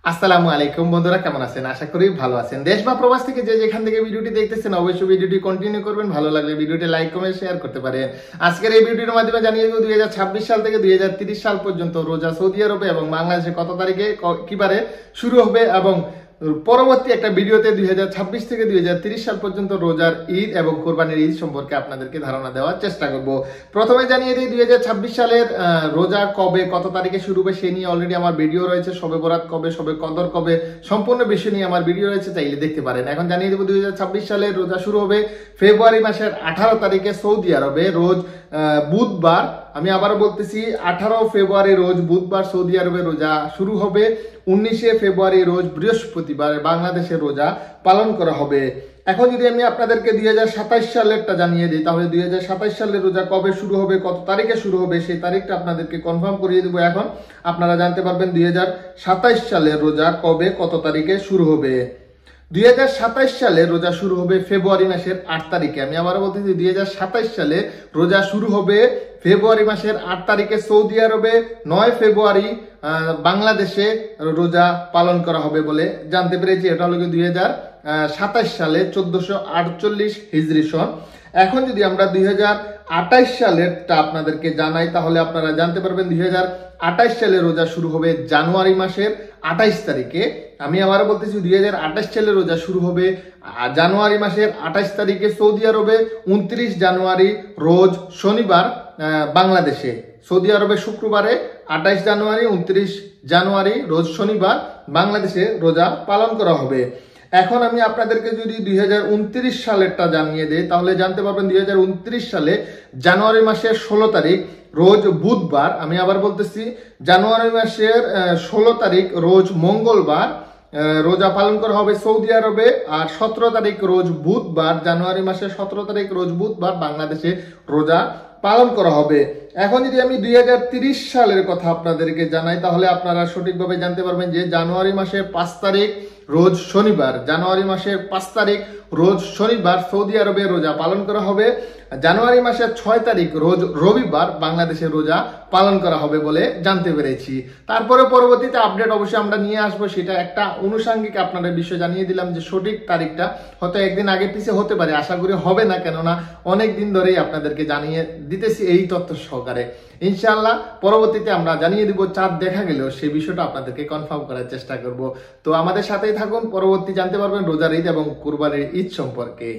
আসসালামু আলাইকুম বন্ধুরা, কেমন আছেন? আশা করি ভালো আছেন। দেশ বা প্রবাস থেকে যে যেখান থেকে ভিডিওটি দেখতেছেন অবশ্যই ভিডিওটি কন্টিনিউ করবেন। ভালো লাগলে ভিডিওটি লাইক কমেন্ট শেয়ার করতে পারেন। আজকের এই ভিডিওর মাধ্যমে জানিয়ে দেব 2026 সাল থেকে 2030 সাল পর্যন্ত রোজা সৌদি আরবে এবং বাংলাদেশে কত তারিখে কিবারে শুরু হবে এবং পরবর্তী একটা ভিডিওতে 2026 থেকে 2030 সাল পর্যন্ত রোজার ঈদ এবং কোরবানির ঈদ সম্পর্কে আপনাদেরকে ধারণা দেওয়ার চেষ্টা করব। প্রথমে জানিয়ে দিই 2026 সালের রোজা কবে কত তারিখে শুরু হবে সে নিয়ে অলরেডি আমার ভিডিও রয়েছে। শবে বরাত কবে, শবে কদর কবে, সম্পূর্ণ বিষয় নিয়ে আমার ভিডিও রয়েছে, চাইলে দেখতে পারেন। এখন জানিয়ে দেব 2026 সালের রোজা শুরু হবে ফেব্রুয়ারি মাসের 18 তারিখে সৌদি আরবে, রোজ বুধবার। আমি আবার বলতেছি 18 ফেব্রুয়ারি রোজ বুধবার সৌদি আরবে রোজা শুরু হবে। 19 ফেব্রুয়ারি রোজ বৃহস্পতিবার বাংলাদেশে রোজা পালন করা হবে। এখন যদি আমি আপনাদেরকে 2027 সালেরটা জানিয়ে দিই, তাহলে 2027 সালের রোজা কবে শুরু হবে, কত তারিখে শুরু হবে সেই তারিখটা আপনাদেরকে কনফার্ম করিয়ে দেবো। এখন আপনারা জানতে পারবেন 2027 সালের রোজা কবে কত তারিখে শুরু হবে। 2027 সালে রোজা শুরু হবে ফেব্রুয়ারি মাসের 8 তারিখে। আমি আবার বলতেছি 2027 সালে রোজা শুরু হবে ফেব্রুয়ারি মাসের 8 তারিখে সৌদি আরবে। 9 ফেব্রুয়ারি বাংলাদেশে রোজা পালন করা হবে বলে জানতে পেরেছি। এটা হলো 2027 সালে 1448 হিজরি সন। এখন যদি আমরা 2028 সালেরটা আপনাদেরকে জানাই, তাহলে আপনারা জানতে পারবেন 2028 সালে রোজা শুরু হবে জানুয়ারি মাসের 28 তারিখে। আমি আবার বলতেছি 2028 সালে রোজা শুরু হবে জানুয়ারি মাসের 28 তারিখে সৌদি আরবে। 29 জানুয়ারি রোজ শনিবার বাংলাদেশে। সৌদি আরবে শুক্রবারে 28 জানুয়ারি, 29 জানুয়ারি রোজ শনিবার বাংলাদেশে রোজা পালন করা হবে। এখন আমি আপনাদেরকে যদি 2029 সালেরটা জানিয়ে দেই, তাহলে জানতে পারবেন 2029 সালে জানুয়ারি মাসের 16 তারিখ রোজ বুধবার। আমি আবার বলতেছি জানুয়ারি মাসের 16 তারিখ রোজ মঙ্গলবার রোজা পালন করা হবে সৌদি আরবে। আর 17 তারিখ রোজ বুধবার, জানুয়ারি মাসের 17 তারিখ রোজ বুধবার বাংলাদেশে রোজা পালন করা হবে। এখন যদি আমি 2030 সালের কথা আপনাদেরকে জানাই, তাহলে আপনারা সঠিকভাবে জানতে পারবেন যে জানুয়ারি মাসের 5 তারিখ রোজ শনিবার, জানুয়ারি মাসের 5 তারিখ রোজ শনিবার সৌদি আরবে রোজা পালন করা হবে। জানুয়ারি মাসের 6 তারিখ রোজ রবিবার বাংলাদেশে রোজা পালন করা হবে বলে জানতে পেরেছি। তারপরে পরবর্তীতে আপডেট অবশ্যই আমরা নিয়ে আসবো। সেটা একটা আনুষঙ্গিক আপনাদের বিষয় জানিয়ে দিলাম যে সঠিক তারিখটা হয়তো একদিন আগে পিছিয়ে হতে পারে, আশা করি হবে না, কেননা অনেক দিন ধরেই আপনাদেরকে জানিয়ে দিতেছি এই তথ্য সহকারে। ইনশাআল্লাহ পরবর্তীতে আমরা জানিয়ে দিব, চাঁদ দেখা গেলেও সেই বিষয়টা আপনাদেরকে কনফার্ম করার চেষ্টা করব। তো আমাদের সাথেই থাকুন, পরবর্তী জানতে পারবেন রোজার ঈদ এবং কুরবানির ঈদ সম্পর্কে।